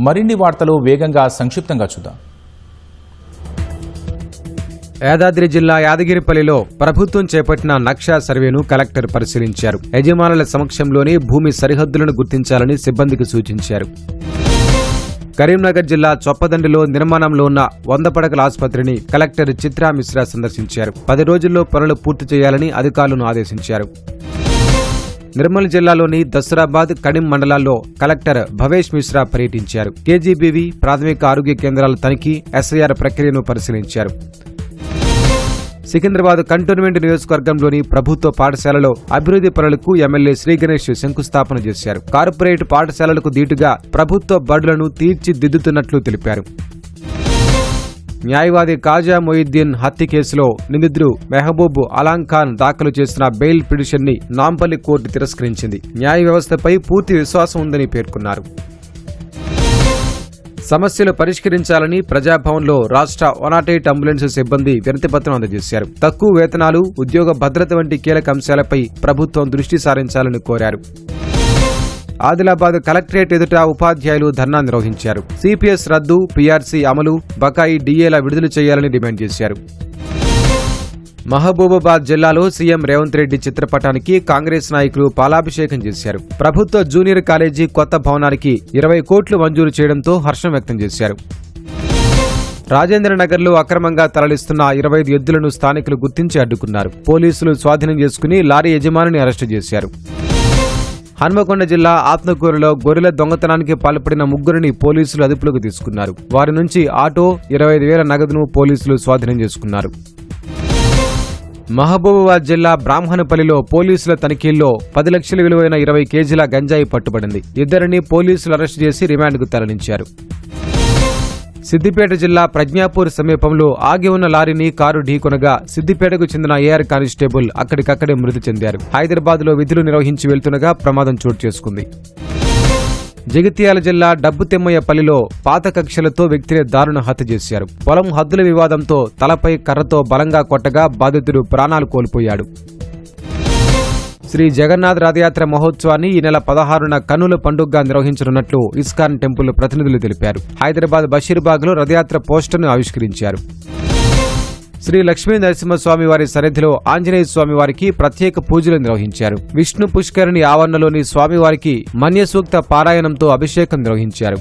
మరిన్ని వార్తలు వేగంగా సంక్షిప్తంగా చూద్దాం. యాదాద్రి జిల్లా యాదగిరిపల్లిలో ప్రభుత్వం చేపట్టిన నక్షా సర్వేను కలెక్టర్ పరిశీలించారు. యజమానుల సమక్షంలోనే భూమి సరిహద్దులను గుర్తించాలని సిబ్బందికి సూచించారు. కరీంనగర్ జిల్లా చొప్పదండిలో నిర్మాణంలో ఉన్న 100 పడకల ఆసుపత్రిని కలెక్టర్ చిత్రా మిశ్రా సందర్శించారు. 10 రోజుల్లో పనులు పూర్తి చేయాలని అధికారులను ఆదేశించారు. నిర్మల్ జిల్లాలోని దసరాబాద్, కడిం మండలాల్లో కలెక్టర్ భవేష్ మిశ్రా పర్యటించారు. కేజీబీవీ ప్రాథమిక ఆరోగ్య కేంద్రాల తనిఖీ, ఎస్ఐఆర్ ప్రక్రియను పరిశీలించారు. సికింద్రాబాద్ కంటోన్మెంట్ నియోజకవర్గంలోని ప్రభుత్వ పాఠశాలలో అభివృద్ధి పనులకు ఎమ్మెల్యే శ్రీ గణేష్ శంకుస్థాపన చేశారు. కార్పొరేట్ పాఠశాలలకు దీటుగా ప్రభుత్వ బడులను తీర్చిదిద్దుతున్నట్లు తెలిపారు. న్యాయవాది కాజా మొయిద్దీన్ హత్య కేసులో నిందితుడు మెహబూబ్ అలాం ఖాన్ దాఖలు చేసిన బెయిల్ పిటిషన్ ని నాంపల్లి కోర్టు తిరస్కరించింది. న్యాయ వ్యవస్థపై పూర్తి విశ్వాసం ఉందని పేర్కొన్నారు. సమస్యలు పరిష్కరించాలని ప్రజాభవన్లో రాష్ట్ర 108 అంబులెన్స్ సిబ్బంది వినతిపత్రం అందజేశారు. తక్కువ వేతనాలు, ఉద్యోగ భద్రత వంటి కీలక అంశాలపై ప్రభుత్వం దృష్టి సారించాలని కోరారు. ఆదిలాబాద్ కలెక్టరేట్ ఎదుట ఉపాధ్యాయులు ధర్నా నిర్వహించారు. సిపిఎస్ రద్దు, పీఆర్సీ అమలు, బకాయి డిఏల విడుదల చేయాలని డిమాండ్ చేశారు. మహబూబాబాద్ జిల్లాలో సీఎం రేవంత్ రెడ్డి చిత్రపటానికి కాంగ్రెస్ నాయకులు పాలాభిషేకం చేశారు. ప్రభుత్వ జూనియర్ కాలేజీ కొత్త భవనానికి 20 కోట్లు మంజూరు చేయడంతో హర్షం వ్యక్తం చేశారు. రాజేంద్రనగర్లో అక్రమంగా తరలిస్తున్న 25 ఎద్దులను స్థానికులు గుర్తించి అడ్డుకున్నారు. పోలీసులు స్వాధీనం చేసుకుని లారీ యజమానిని అరెస్టు చేశారు. హన్మకొండ జిల్లా ఆత్మకూరులో గొర్రెల దొంగతనానికి పాల్పడిన 3 పోలీసులు అదుపులోకి తీసుకున్నారు. వారి నుంచి ఆటో, 25,000 నగదును పోలీసులు స్వాధీనం చేసుకున్నారు. మహబూబాబాద్ జిల్లా బ్రాహ్మణపల్లిలో పోలీసుల తనిఖీల్లో 10 లక్షల విలువైన 20 కేజీల గంజాయి పట్టుబడింది. ఇద్దరిని పోలీసులు అరెస్టు చేసి రిమాండ్కు తరలించారు. సిద్దిపేట జిల్లా ప్రజ్ఞాపూర్ సమీపంలో ఆగి ఉన్న లారీని కారు ఢీకొనగా సిద్దిపేటకు చెందిన ఏఆర్ కానిస్టేబుల్ అక్కడికక్కడే మృతి చెందారు. హైదరాబాద్లో విధులు నిర్వహించి వెళ్తుండగా ప్రమాదం చోటు చేసుకుంది. జగిత్యాల జిల్లా డబ్బుతిమ్మయ్యపల్లిలో పాత కక్షలతో వ్యక్తిని దారుణ హత్య చేశారు. పొలం హద్దుల వివాదంతో తలపై కర్రతో బలంగా కొట్టగా బాధితుడు ప్రాణాలు కోల్పోయాడు. శ్రీ జగన్నాథ్ రథయాత్ర మహోత్సవాన్ని ఈ నెల 16న కన్నుల పండుగగా నిర్వహించనున్నట్లు ఇస్కాన్ టెంపుల్ ప్రతినిధులు తెలిపారు. హైదరాబాద్ బషీర్బాగ్లో రథయాత్ర పోస్టర్ను ఆవిష్కరించారు. శ్రీ లక్ష్మీ నరసింహస్వామి వారి సన్నిధిలో ఆంజనేయ స్వామి వారికి ప్రత్యేక పూజలు నిర్వహించారు. విష్ణు పుష్కరిణి ఆవరణలోని స్వామివారికి మన్యసూక్త పారాయణంతో అభిషేకం నిర్వహించారు.